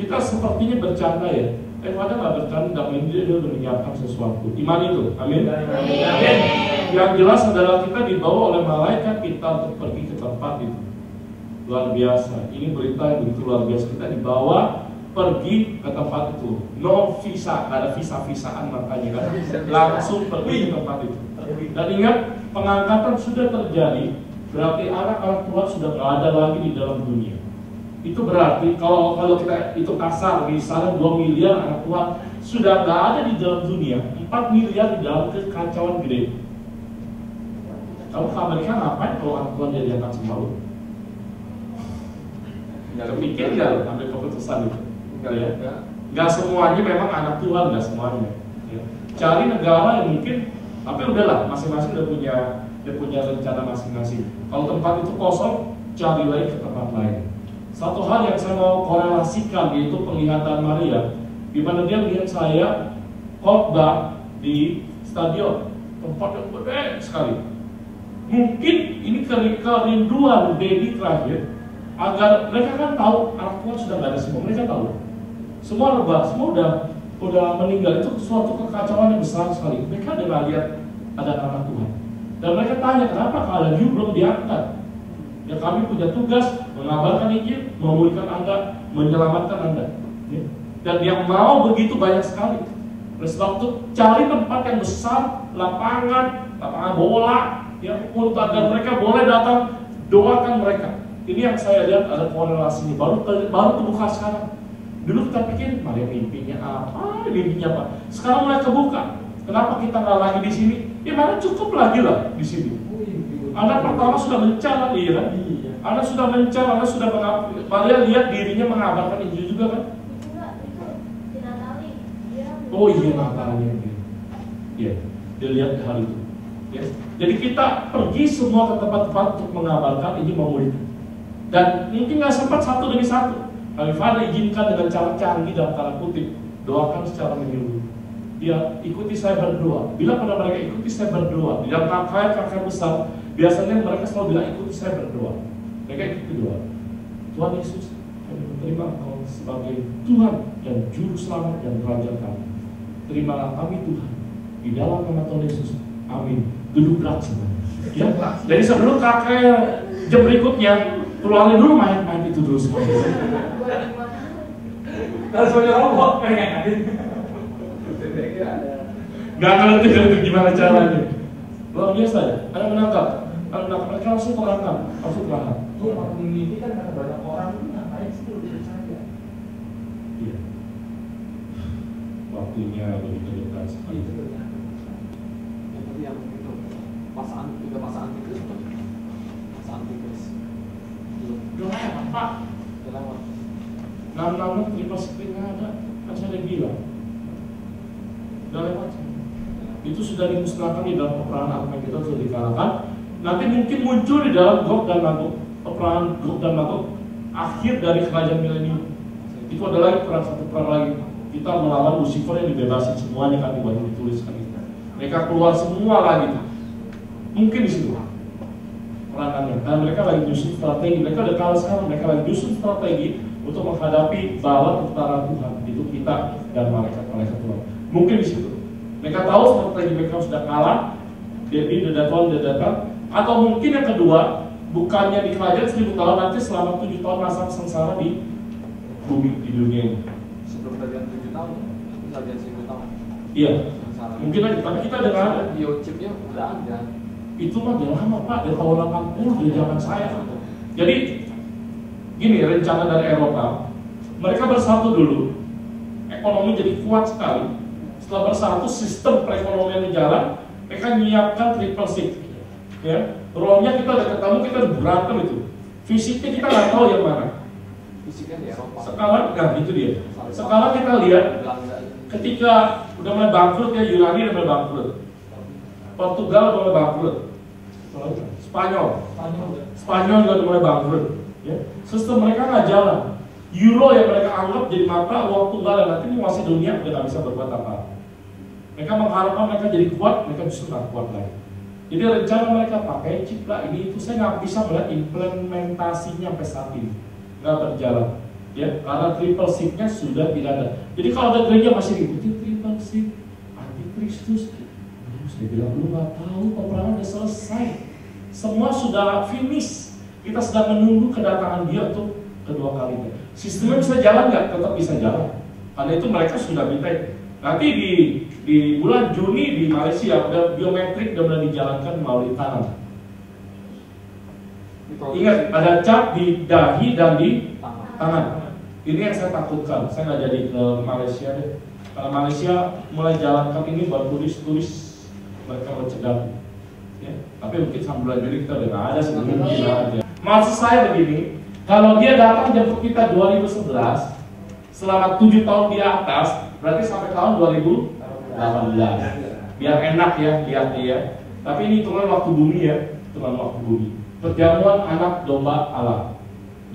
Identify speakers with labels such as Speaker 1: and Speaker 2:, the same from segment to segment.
Speaker 1: kita sepertinya bercanda ya. Padahal nggak bercanda, dia udah menyiapkan sesuatu. Iman itu, amin. Amin. Yang jelas adalah kita dibawa oleh malaikat kita untuk pergi ke tempat itu. Luar biasa. Ini berita yang begitu luar biasa. Kita dibawa pergi ke tempat itu. No visa, nggak ada visa-visaan makanya kan. Langsung pergi ke tempat itu. Dan ingat, pengangkatan sudah terjadi. Berarti anak-anak Tuhan sudah nggak ada lagi di dalam dunia. Itu berarti kalau kita itu kasar, misalnya 2 miliar anak Tuhan sudah nggak ada di dalam dunia, 4 miliar di dalam kekacauan gede. Kamu ke Amerika ngapain kalau anak Tuhan jadi angkat semua lu? Nggak kepikir nggak ambil keputusan itu? Nggak ya? Nggak semuanya memang anak Tuhan, nggak semuanya. Ya. Cari negara yang mungkin, tapi udahlah, masing-masing udah punya rencana masing-masing. Kalau tempat itu kosong, cari lagi ke tempat lain. Satu hal yang saya mau korelasikan yaitu penglihatan Maria, di mana dia melihat saya khotbah di stadion, tempat yang gede sekali. Mungkin ini kerinduan Dedi terakhir agar mereka kan tahu anak Tuhan sudah nggak ada semua, mereka tahu semua rebah, semua udah meninggal. Itu suatu kekacauan yang besar sekali. Mereka udah lihat ada anak Tuhan dan mereka tanya kenapa kalian belum diangkat. Ya kami punya tugas mengabarkan Injil, memulihkan Anda, menyelamatkan Anda. Ya. Dan yang mau begitu banyak sekali. Oleh sebab itu cari tempat yang besar, lapangan bola, ya, untuk agar mereka boleh datang, doakan mereka. Ini yang saya lihat ada korelasinya. Baru terbuka sekarang. Dulu kita pikir, Maria mimpinya apa? Mimpinya apa? Sekarang mulai kebuka. Kenapa kita nggak lagi di sini? Ya mana cukup lagi lah di sini. Anda pertama sudah mencar, iya kan? Anda sudah mencar, Anda sudah Maria lihat dirinya mengabarkan Injil juga kan? Oh iya, Natalnya. Iya, dia lihat hal itu. Ya. Jadi kita pergi semua ke tempat-tempat untuk mengabarkan Injil memulihkan. Dan mungkin nggak sempat satu demi satu. Kami Father izinkan dengan cara canggih dalam tanda kutip, doakan secara menyeluruh. Dia ikuti saya berdoa. Bila pada mereka ikuti saya berdoa, di dalam kakak besar, biasanya mereka selalu bilang ikuti saya berdoa. Mereka ikuti doa. Tuhan Yesus, kami menerima Engkau sebagai Tuhan dan Juru Selamat dan Raja kami. Terimalah kami Tuhan di dalam nama Tuhan Yesus. Amin. Duduk berat semuanya. Ya. Jadi sebelum kakek jam berikutnya, keluarin dulu main-main itu dulu semuanya.
Speaker 2: Kalau semuanya robot kayak
Speaker 1: Gak ngerti gimana caranya. Luar biasa ya. Anda menangkap mereka langsung terangkat, langsung terangkat.
Speaker 2: Iya, waktu ini kan karena banyak orang ini ngapain sih dulu saja.
Speaker 1: Iya. Waktunya begitu dekat sekali.
Speaker 2: Itu ya. Yang tadi yang itu masa antikris.
Speaker 1: Udah lewat Pak.
Speaker 2: Udah lewat.
Speaker 1: 666 triple screen ada, kan saya udah bilang. Udah lewat. Itu sudah dimusnahkan di dalam peperangan Armageddon, sudah dikalahkan. Nanti mungkin muncul di dalam Gog dan Magog, peperangan Gog dan Magog, akhir dari kerajaan milenium. Itu adalah satu perang lagi. Kita melawan Lucifer yang dibebasin semuanya kan dituliskan itu. Mereka keluar semua lagi. Mungkin di situ peranannya. Dan mereka lagi nyusun strategi. Mereka udah kalah sekarang. Mereka lagi nyusun strategi untuk menghadapi bala tentara Tuhan. Itu kita dan malaikat-malaikat Tuhan. Mungkin di situ. Mereka tahu strategi mereka sudah kalah. Jadi Tuhan sudah datang. Atau mungkin yang kedua, bukannya di kerajaan 1000 tahun, nanti selama 7 tahun masa sengsara di bumi, di dunia ini.
Speaker 2: Sebelum kerajaan 7 tahun, kerajaan 1000 tahun.
Speaker 1: Iya, mungkin aja, tapi kita dengar
Speaker 2: biochipnya udah ada.
Speaker 1: itu mah udah lama Pak, dari tahun 80 dari zaman saya. Jadi gini rencana dari Eropa, mereka bersatu dulu, ekonomi jadi kuat sekali. Setelah bersatu, sistem perekonomian jalan, mereka menyiapkan triple six. Ya, rohnya kita udah ketemu, kita udah berantem itu. Fisiknya kita nggak tahu yang mana.
Speaker 2: Fisiknya di Eropa.
Speaker 1: Sekarang, nah itu dia. Sekarang kita lihat, ketika udah mulai bangkrut ya, Yunani udah mulai bangkrut, Portugal udah mulai bangkrut, Spanyol juga udah mulai bangkrut. Ya. Sistem mereka nggak jalan. Euro yang mereka anggap jadi mata uang tunggal, nanti menguasai dunia udah nggak bisa berbuat apa. Mereka mengharapkan mereka jadi kuat, mereka justru nggak kuat lagi. Jadi rencana mereka pakai chip lah ini itu, saya nggak bisa melihat implementasinya sampai saat ini nggak berjalan. Ya, karena triple shift-nya sudah tidak ada. Jadi kalau ada gereja masih diikuti triple shift, antikristus, saya bilang lu nggak tahu peperangan udah selesai, semua sudah finish. Kita sedang menunggu kedatangan Dia untuk kedua kalinya. Sistemnya bisa jalan nggak? Tetap bisa jalan. Karena itu mereka sudah minta. Nanti di bulan Juni di Malaysia udah biometrik udah mulai dijalankan melalui tangan. Ingat, ada cap di dahi dan di tangan. Ini yang saya takutkan. Saya nggak jadi ke Malaysia deh. Karena Malaysia mulai jalankan ini buat turis mereka mencegah. Ya, tapi mungkin sampai bulan Juni kita udah nggak ada sebelumnya. Maksud saya begini, kalau dia datang jemput kita 2011, selama 7 tahun di atas, berarti sampai tahun 2018. Biar enak ya lihatnya ya. Tapi ini hitungan waktu bumi ya, hitungan waktu bumi. Perjamuan anak domba Allah.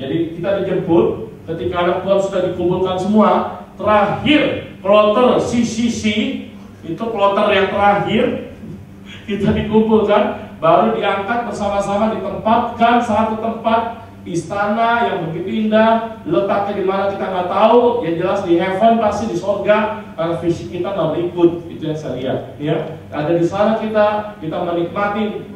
Speaker 1: Jadi kita dijemput, ketika anak Tuhan sudah dikumpulkan semua, terakhir kloter CCC, itu kloter yang terakhir, kita dikumpulkan, baru diangkat bersama-sama ditempatkan satu tempat istana yang begitu indah, letaknya di mana kita nggak tahu, yang jelas di heaven pasti di sorga, karena fisik kita nggak berikut, itu yang saya lihat. Ya, ada di sana kita menikmati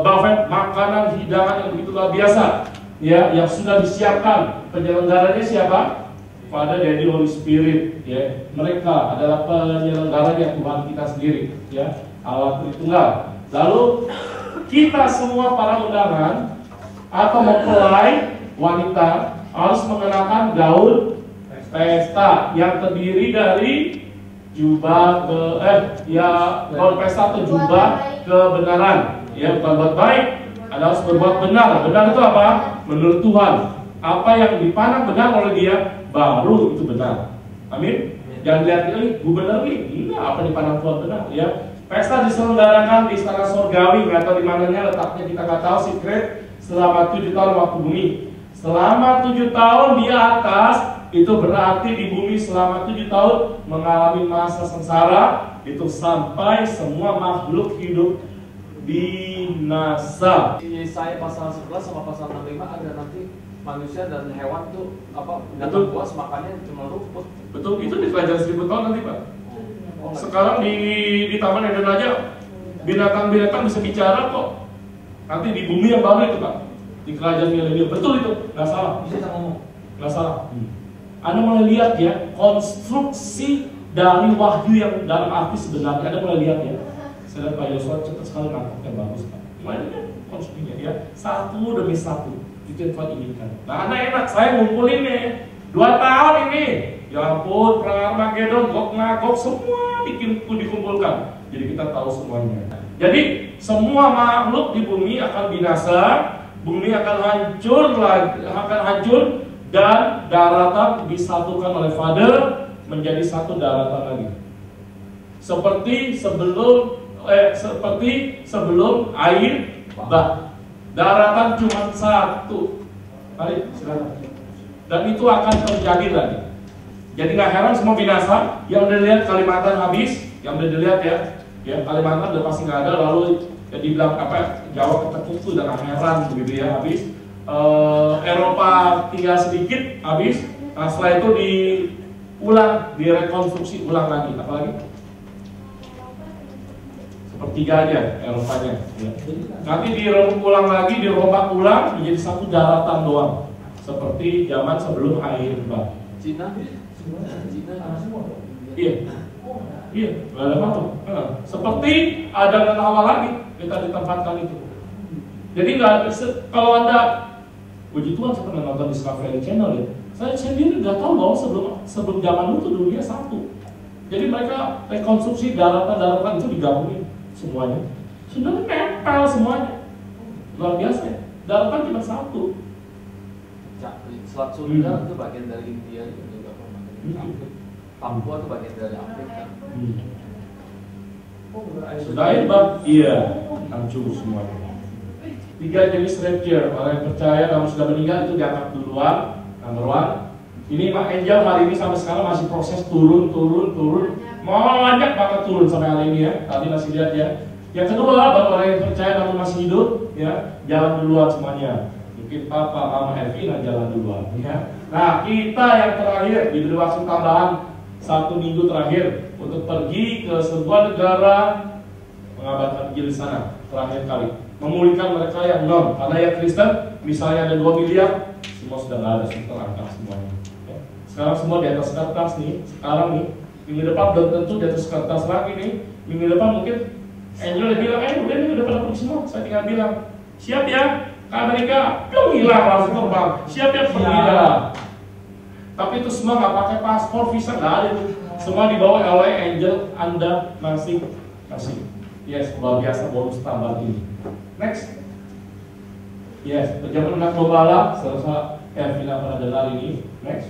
Speaker 1: buffet makanan hidangan yang begitu luar biasa, ya, yang sudah disiapkan. Penyelenggaranya siapa? Pada Daddy Holy Spirit, ya. Mereka adalah penyelenggaranya Tuhan kita sendiri, ya, Allah Tritunggal. Lalu kita semua para undangan atau mempelai wanita harus mengenakan gaun pesta yang terdiri dari jubah gaun pesta atau jubah kebenaran. Ya, bukan buat baik, adalah harus berbuat benar. Benar itu apa? Menurut Tuhan. Apa yang dipandang benar oleh Dia, baru itu benar. Amin. Jangan lihat ini gubernur ini, enggak, apa dipandang Tuhan benar. Ya, pesta diselenggarakan di istana sorgawi, nggak tahu di mananya letaknya, kita nggak tahu, secret. Selama 7 tahun waktu bumi. Selama 7 tahun di atas, itu berarti di bumi selama 7 tahun mengalami masa sengsara, itu sampai semua makhluk hidup binasa.
Speaker 2: Yesaya pasal 11 sama pasal 65 ada nanti manusia dan hewan tuh binatang buas makannya cuma rumput.
Speaker 1: Betul, itu di kerajaan 1000 tahun nanti Pak. Sekarang di Taman Eden aja binatang-binatang bisa bicara kok. Nanti di bumi yang baru itu Pak, di kerajaan milenium. Betul itu, nggak salah.
Speaker 2: Bisa ngomong,
Speaker 1: nggak salah. Anda mulai lihat ya konstruksi dari wahyu yang dalam arti sebenarnya. Anda mulai lihat ya. Saya lihat Pak Yosua cepat sekali nangkapnya, bagus Pak. Mulai lihat konstruksinya ya, satu demi satu. Itu yang Tuhan inginkan. Nah, Anda enak, saya ngumpulin nih 2 tahun ini. Ya ampun, perang Armageddon, Gog semua dikumpulkan. Jadi kita tahu semuanya. Jadi semua makhluk di bumi akan binasa, bumi akan hancur dan daratan disatukan oleh Father menjadi satu daratan lagi. Seperti sebelum air bah. Daratan cuma satu. Mari silakan. Dan itu akan terjadi lagi. Jadi nggak heran semua binasa. Yang udah dilihat Kalimantan habis, yang udah dilihat ya Kalimantan udah pasti nggak ada. Lalu ya dibilang Jawa ketutup dan heran begitu ya habis. Eropa tinggal sedikit habis. Nah, setelah itu direkonstruksi ulang lagi. Apalagi? Sepertiga aja Eropanya. Ya. Nanti direbut ulang lagi, dirombak ulang menjadi satu daratan doang. Seperti zaman sebelum air bah.
Speaker 2: Cina.
Speaker 1: Iya, nggak ada apa-apa. Seperti Adam dan Hawa lagi kita ditempatkan itu. Jadi kalau Anda, puji Tuhan saya pernah nonton Discovery Channel ya. Saya sendiri nggak tahu bahwa sebelum zaman itu dunia satu. Jadi mereka rekonstruksi daratan itu digabungin semuanya. Sebenarnya nempel semuanya. Luar biasa ya. Daratan cuma satu.
Speaker 2: Selat Sunda itu bagian dari India juga. Papua itu bagian dari Afrika.
Speaker 1: Sudah hebat, iya, hancur semuanya. 3 jenis rapture. Orang yang percaya kamu sudah meninggal itu diangkat duluan. Number 1. Ini Pak Angel hari ini sampai sekarang masih proses turun. Mau banyak banget turun sampai hari ini ya. Tadi masih lihat ya. Yang kedua, bagi orang yang percaya namun masih hidup, ya, jalan duluan semuanya. Mungkin papa, mama, Elvina jalan duluan ya. Nah, kita yang terakhir diberi waktu tambahan 1 minggu terakhir untuk pergi ke sebuah negara mengabarkan Injil di sana terakhir kali, memulihkan mereka yang non, karena yang Kristen misalnya ada 2 miliar, semua sudah nggak ada, sudah terangkat semuanya. Ya. Sekarang semua di atas kertas nih, sekarang nih, minggu depan belum tentu di atas kertas lagi nih, minggu depan mungkin Angel udah bilang, udah nih udah pada pergi semua, saya tinggal bilang, siap ya, ke Amerika, belum hilang langsung terbang, siap ya pergi dah. Tapi itu semua nggak pakai paspor, visa nggak ada itu, semua dibawa oleh Angel Anda masing-masing. Yes, luar biasa bonus tambahan ini. Next. Yes, perjamuan anak gembala, selesai Elvina pernah dengar ini. Next.